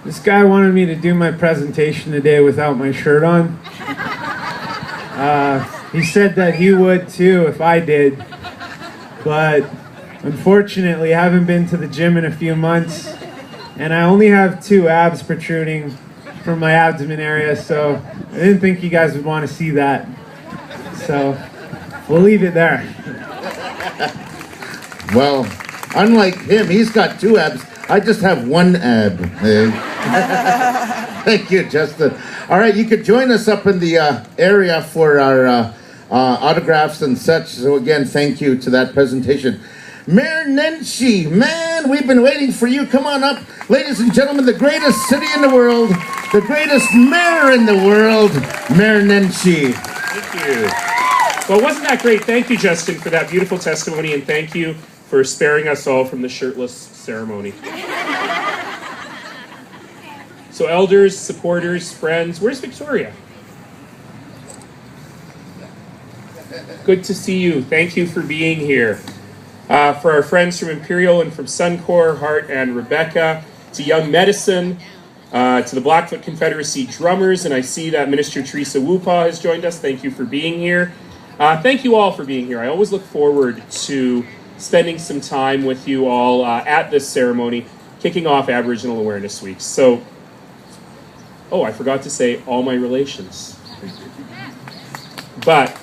This guy wanted me to do my presentation today without my shirt on. He said that he would too if I did, but unfortunately I haven't been to the gym in a few months, and I only have 2 abs protruding from my abdomen area, so I didn't think you guys would want to see that. So we'll leave it there. Well, unlike him, he's got 2 abs. I just have 1 ab. Thank you, Justin. All right, you could join us up in the area for our autographs and such. So again, thank you to that presentation. Mayor Nenshi, man, we've been waiting for you. Come on up. Ladies and gentlemen, the greatest city in the world, the greatest mayor in the world, Mayor Nenshi. Thank you. Well, wasn't that great? Thank you, Justin, for that beautiful testimony, and thank you for sparing us all from the shirtless ceremony. So elders, supporters, friends, where's Victoria? Good to see you. Thank you for being here. For our friends from Imperial and from Suncor, Hart and Rebecca, to Young Medicine, to the Blackfoot Confederacy drummers, and I see that Minister Teresa Wupa has joined us. Thank you for being here. Thank you all for being here. I always look forward to spending some time with you all at this ceremony, kicking off Aboriginal Awareness Week. So, oh, I forgot to say all my relations. But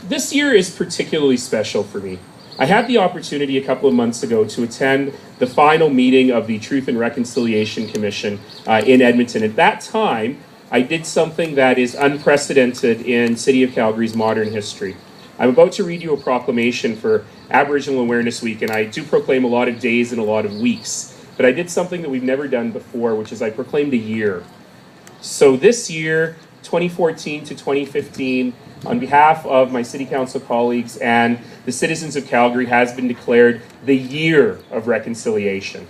this year is particularly special for me. I had the opportunity a couple of months ago to attend the final meeting of the Truth and Reconciliation Commission in Edmonton. At that time, I did something that is unprecedented in City of Calgary's modern history. I'm about to read you a proclamation for Aboriginal Awareness Week, and I do proclaim a lot of days and a lot of weeks. But I did something that we've never done before, which is I proclaimed a year. So this year, 2014 to 2015, on behalf of my City Council colleagues and the citizens of Calgary, has been declared the Year of Reconciliation.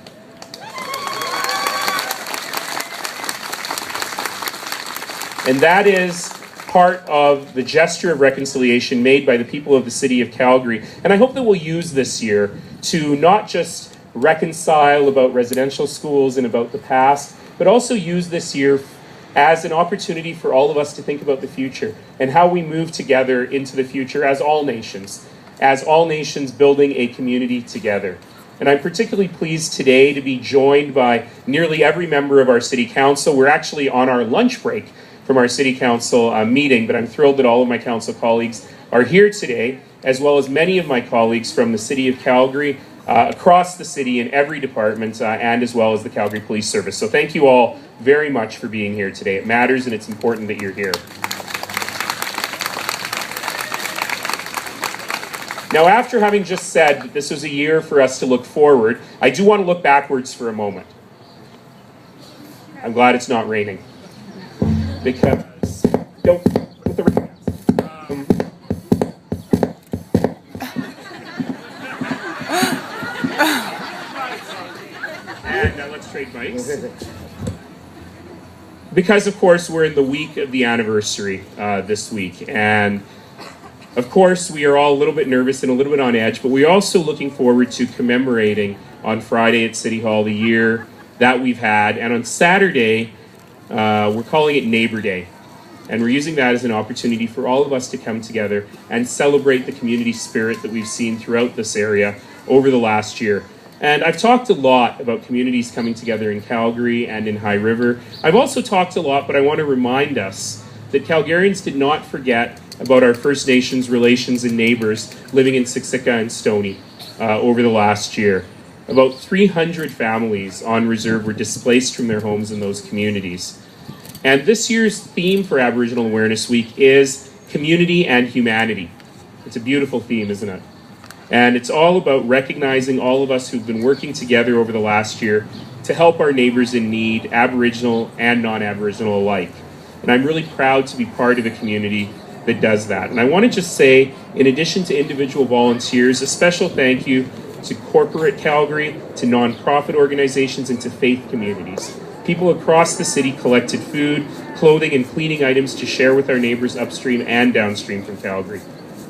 And that is part of the gesture of reconciliation made by the people of the City of Calgary. And I hope that we'll use this year to not just reconcile about residential schools and about the past, but also use this year as an opportunity for all of us to think about the future and how we move together into the future as all nations building a community together. And I'm particularly pleased today to be joined by nearly every member of our City Council. We're actually on our lunch break from our City Council meeting, but I'm thrilled that all of my Council colleagues are here today, as well as many of my colleagues from the City of Calgary, across the city in every department, and as well as the Calgary Police Service. So thank you all very much for being here today. It matters and it's important that you're here. Now, after having just said that this was a year for us to look forward, I do want to look backwards for a moment. I'm glad it's not raining. Because, don't put the rain down. And now let's trade mics. Because, of course, we're in the week of the anniversary this week. And, of course, we are all a little bit nervous and a little bit on edge, but we're also looking forward to commemorating on Friday at City Hall the year that we've had. And on Saturday, we're calling it Neighbor Day. And we're using that as an opportunity for all of us to come together and celebrate the community spirit that we've seen throughout this area over the last year. And I've talked a lot about communities coming together in Calgary and in High River. I've also talked a lot, but I want to remind us that Calgarians did not forget about our First Nations relations and neighbors living in Siksika and Stoney over the last year. About 300 families on reserve were displaced from their homes in those communities. And this year's theme for Aboriginal Awareness Week is community and humanity. It's a beautiful theme, isn't it? And it's all about recognizing all of us who've been working together over the last year to help our neighbors in need, Aboriginal and non-Aboriginal alike. And I'm really proud to be part of a community that does that. And I want to just say, in addition to individual volunteers, a special thank you to corporate Calgary, to nonprofit organizations, and to faith communities. People across the city collected food, clothing, and cleaning items to share with our neighbors upstream and downstream from Calgary.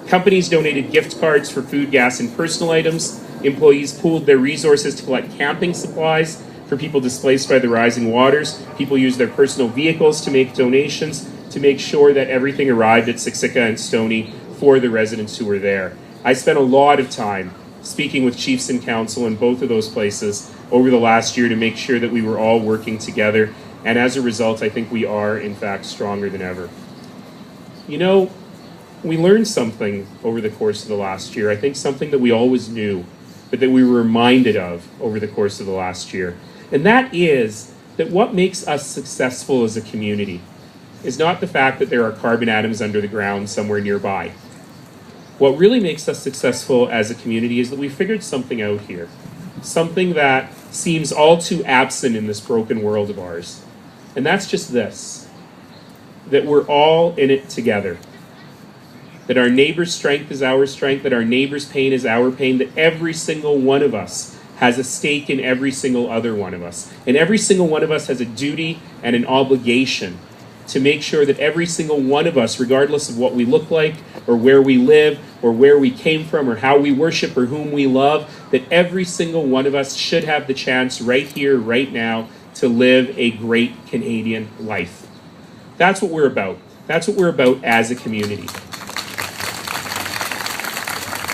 Companies donated gift cards for food, gas, and personal items. Employees pooled their resources to collect camping supplies for people displaced by the rising waters. People used their personal vehicles to make donations to make sure that everything arrived at Siksika and Stoney for the residents who were there. I spent a lot of time speaking with chiefs and council in both of those places over the last year to make sure that we were all working together. And as a result, I think we are, in fact, stronger than ever. You know, we learned something over the course of the last year. I think something that we always knew, but that we were reminded of over the course of the last year. And that is that what makes us successful as a community is not the fact that there are carbon atoms under the ground somewhere nearby. What really makes us successful as a community is that we figured something out here. Something that seems all too absent in this broken world of ours. And that's just this, that we're all in it together. That our neighbor's strength is our strength, that our neighbor's pain is our pain, that every single one of us has a stake in every single other one of us. And every single one of us has a duty and an obligation to make sure that every single one of us, regardless of what we look like, or where we live, or where we came from, or how we worship, or whom we love, that every single one of us should have the chance right here, right now, to live a great Canadian life. That's what we're about. That's what we're about as a community.